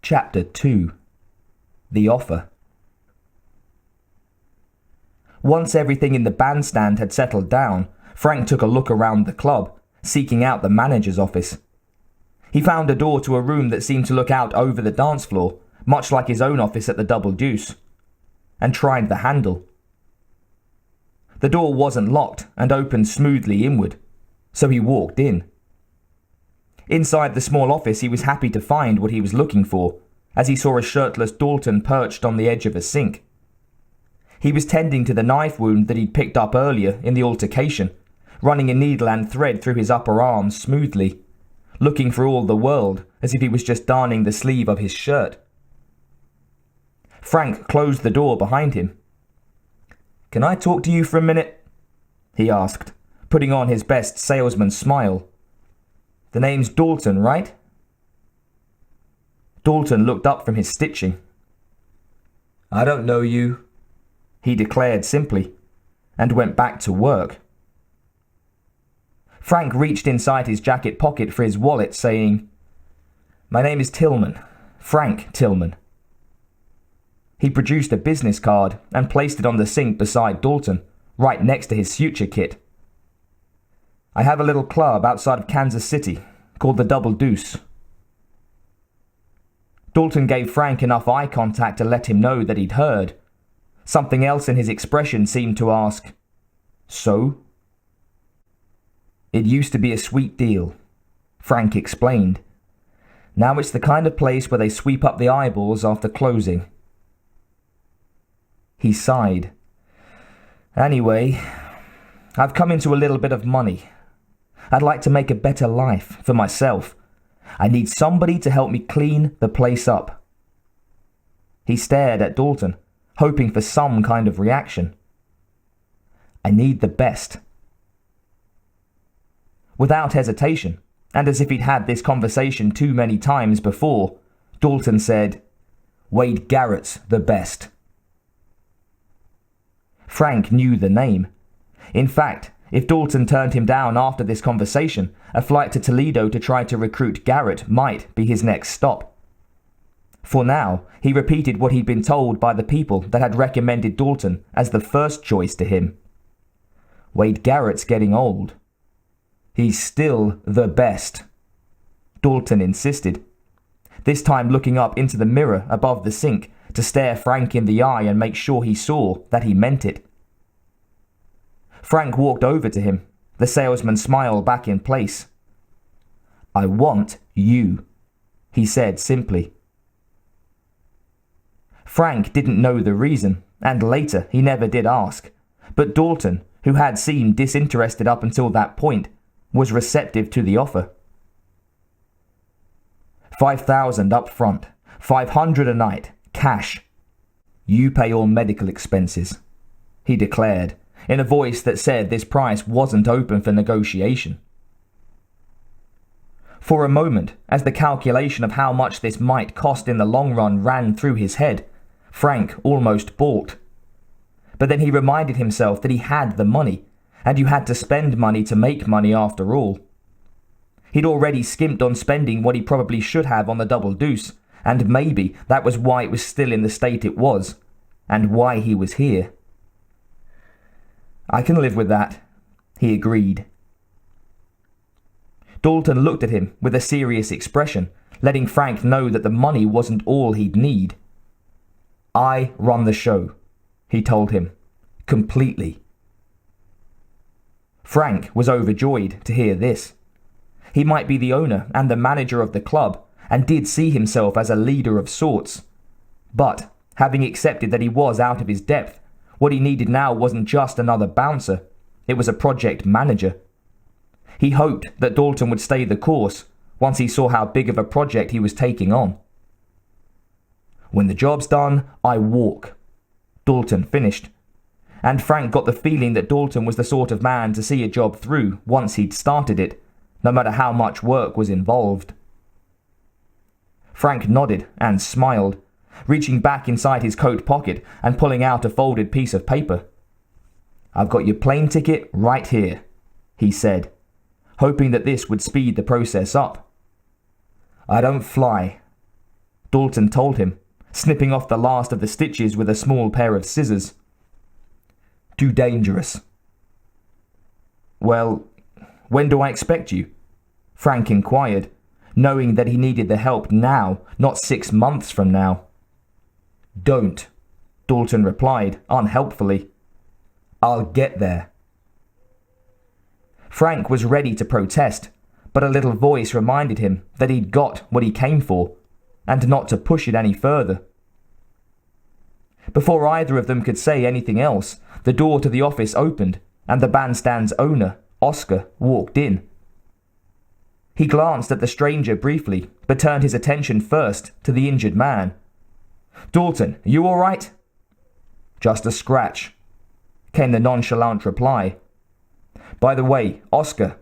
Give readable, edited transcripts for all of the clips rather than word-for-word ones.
Chapter 2. The Offer. Once everything in the bandstand had settled down, Frank took a look around the club, seeking out the manager's office. He found a door to a room that seemed to look out over the dance floor, much like his own office at the Double Deuce, and tried the handle. The door wasn't locked and opened smoothly inward, so he walked in. Inside the small office, he was happy to find what he was looking for, as he saw a shirtless Dalton perched on the edge of a sink. He was tending to the knife wound that he'd picked up earlier in the altercation, running a needle and thread through his upper arm smoothly, looking for all the world as if he was just darning the sleeve of his shirt. Frank closed the door behind him. "Can I talk to you for a minute?" he asked, putting on his best salesman's smile. "The name's Dalton, right?" Dalton looked up from his stitching. "I don't know you," he declared simply, and went back to work. Frank reached inside his jacket pocket for his wallet, saying, "My name is Tillman, Frank Tillman." He produced a business card and placed it on the sink beside Dalton, right next to his suture kit. "I have a little club outside of Kansas City called the Double Deuce." Dalton gave Frank enough eye contact to let him know that he'd heard. Something else in his expression seemed to ask, "So?" "It used to be a sweet deal," Frank explained. "Now it's the kind of place where they sweep up the eyeballs after closing." He sighed. "Anyway, I've come into a little bit of money. I'd like to make a better life for myself. I need somebody to help me clean the place up." He stared at Dalton, hoping for some kind of reaction. "I need the best." Without hesitation, and as if he'd had this conversation too many times before, Dalton said, "Wade Garrett's the best." Frank knew the name. In fact, if Dalton turned him down after this conversation, a flight to Toledo to try to recruit Garrett might be his next stop. For now, he repeated what he'd been told by the people that had recommended Dalton as the first choice to him. "Wade Garrett's getting old. He's still the best," Dalton insisted, this time looking up into the mirror above the sink to stare Frank in the eye and make sure he saw that he meant it. Frank walked over to him, the salesman's smile back in place. "I want you," he said simply. Frank didn't know the reason, and later he never did ask, but Dalton, who had seemed disinterested up until that point, was receptive to the offer. $5,000 up front, $500 a night, cash. You pay all medical expenses," he declared, in a voice that said this price wasn't open for negotiation. For a moment, as the calculation of how much this might cost in the long run ran through his head, Frank almost balked. But then he reminded himself that he had the money, and you had to spend money to make money after all. He'd already skimped on spending what he probably should have on the Double Deuce, and maybe that was why it was still in the state it was, and why he was here. "I can live with that," he agreed. Dalton looked at him with a serious expression, letting Frank know that the money wasn't all he'd need. "I run the show," he told him, "completely." Frank was overjoyed to hear this. He might be the owner and the manager of the club, and did see himself as a leader of sorts. But, having accepted that he was out of his depth, what he needed now wasn't just another bouncer, it was a project manager. He hoped that Dalton would stay the course once he saw how big of a project he was taking on. "When the job's done, I walk," Dalton finished, and Frank got the feeling that Dalton was the sort of man to see a job through once he'd started it, no matter how much work was involved. Frank nodded and smiled, reaching back inside his coat pocket and pulling out a folded piece of paper. "I've got your plane ticket right here," he said, hoping that this would speed the process up. "I don't fly," Dalton told him, snipping off the last of the stitches with a small pair of scissors. Too dangerous. Well, when do I expect you? Frank inquired, knowing that he needed the help now, not 6 months from now. Don't, Dalton replied, unhelpfully. I'll get there. Frank was ready to protest, but a little voice reminded him that he'd got what he came for, and not to push it any further. Before either of them could say anything else, the door to the office opened, and the bandstand's owner, Oscar, walked in. He glanced at the stranger briefly, but turned his attention first to the injured man. Dalton, you all right? Just a scratch, came the nonchalant reply. By the way, Oscar,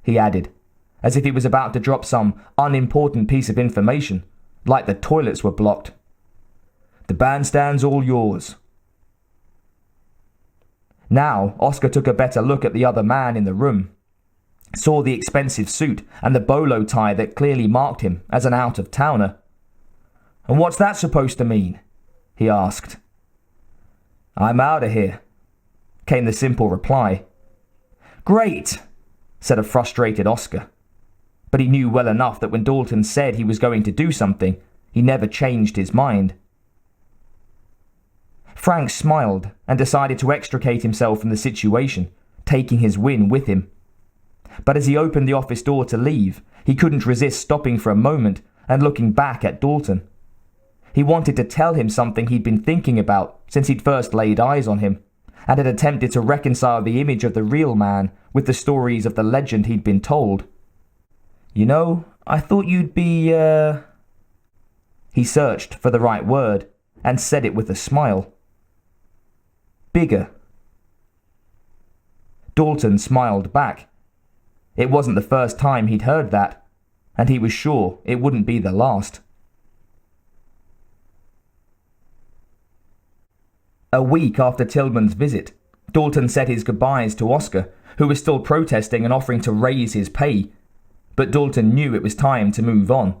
he added, as if he was about to drop some unimportant piece of information, like the toilets were blocked. The bandstand's all yours. Now, Oscar took a better look at the other man in the room, saw the expensive suit and the bolo tie that clearly marked him as an out-of-towner. And what's that supposed to mean? He asked. I'm out of here, came the simple reply. Great, said a frustrated Oscar. But he knew well enough that when Dalton said he was going to do something, he never changed his mind. Frank smiled and decided to extricate himself from the situation, taking his win with him. But as he opened the office door to leave, he couldn't resist stopping for a moment and looking back at Dalton. He wanted to tell him something he'd been thinking about since he'd first laid eyes on him, and had attempted to reconcile the image of the real man with the stories of the legend he'd been told. You know, I thought you'd be, He searched for the right word and said it with a smile. Bigger. Dalton smiled back. It wasn't the first time he'd heard that, and he was sure it wouldn't be the last. A week after Tillman's visit, Dalton said his goodbyes to Oscar, who was still protesting and offering to raise his pay, but Dalton knew it was time to move on.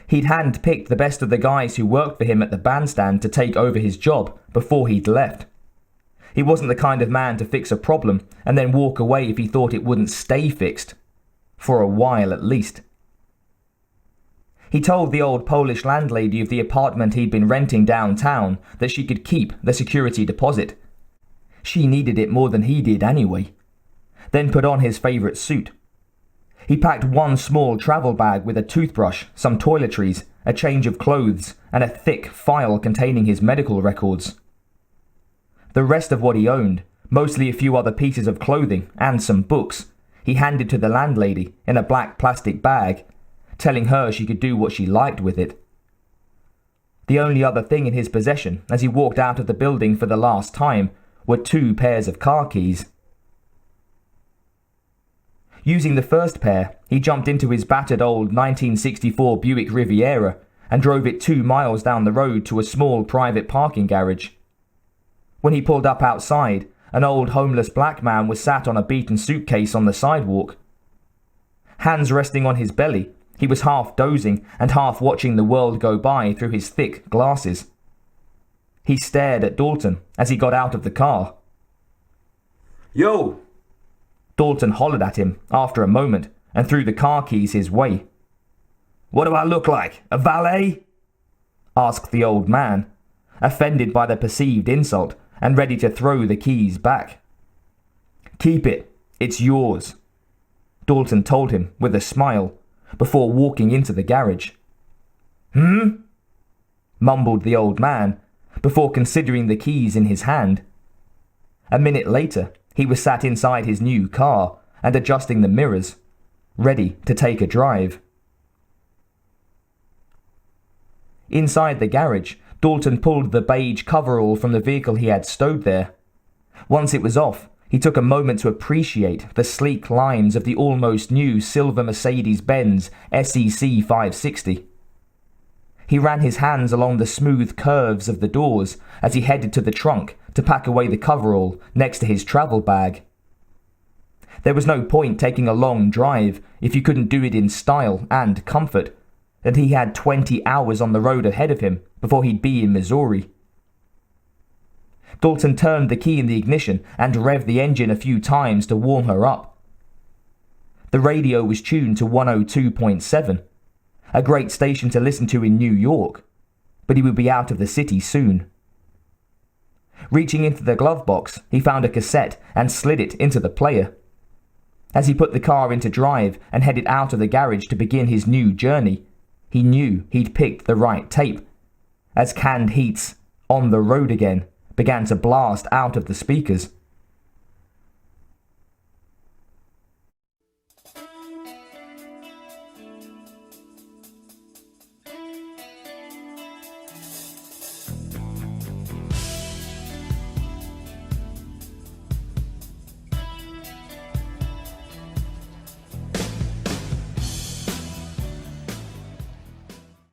He'd hand-picked the best of the guys who worked for him at the bandstand to take over his job before he'd left. He wasn't the kind of man to fix a problem and then walk away if he thought it wouldn't stay fixed. For a while at least. He told the old Polish landlady of the apartment he'd been renting downtown that she could keep the security deposit. She needed it more than he did anyway. Then put on his favourite suit. He packed one small travel bag with a toothbrush, some toiletries, a change of clothes, and a thick file containing his medical records. The rest of what he owned, mostly a few other pieces of clothing and some books, he handed to the landlady in a black plastic bag, telling her she could do what she liked with it. The only other thing in his possession as he walked out of the building for the last time were 2 pairs of car keys. Using the first pair, he jumped into his battered old 1964 Buick Riviera and drove it 2 miles down the road to a small private parking garage. When he pulled up outside, an old homeless black man was sat on a beaten suitcase on the sidewalk. Hands resting on his belly, he was half dozing and half watching the world go by through his thick glasses. He stared at Dalton as he got out of the car. Yo! Dalton hollered at him after a moment and threw the car keys his way. What do I look like, a valet? Asked the old man, offended by the perceived insult and ready to throw the keys back. Keep it, it's yours, Dalton told him with a smile before walking into the garage. Mumbled the old man before considering the keys in his hand. A minute later, he was sat inside his new car and adjusting the mirrors, ready to take a drive. Inside the garage, Dalton pulled the beige coverall from the vehicle he had stowed there. Once it was off, he took a moment to appreciate the sleek lines of the almost new silver Mercedes-Benz SEC 560. He ran his hands along the smooth curves of the doors as he headed to the trunk to pack away the coverall next to his travel bag. There was no point taking a long drive if you couldn't do it in style and comfort, that he had 20 hours on the road ahead of him before he'd be in Missouri. Dalton turned the key in the ignition and revved the engine a few times to warm her up. The radio was tuned to 102.7, a great station to listen to in New York, but he would be out of the city soon. Reaching into the glove box, he found a cassette and slid it into the player. As he put the car into drive and headed out of the garage to begin his new journey, he knew he'd picked the right tape, as Canned Heat's "On the Road Again" began to blast out of the speakers.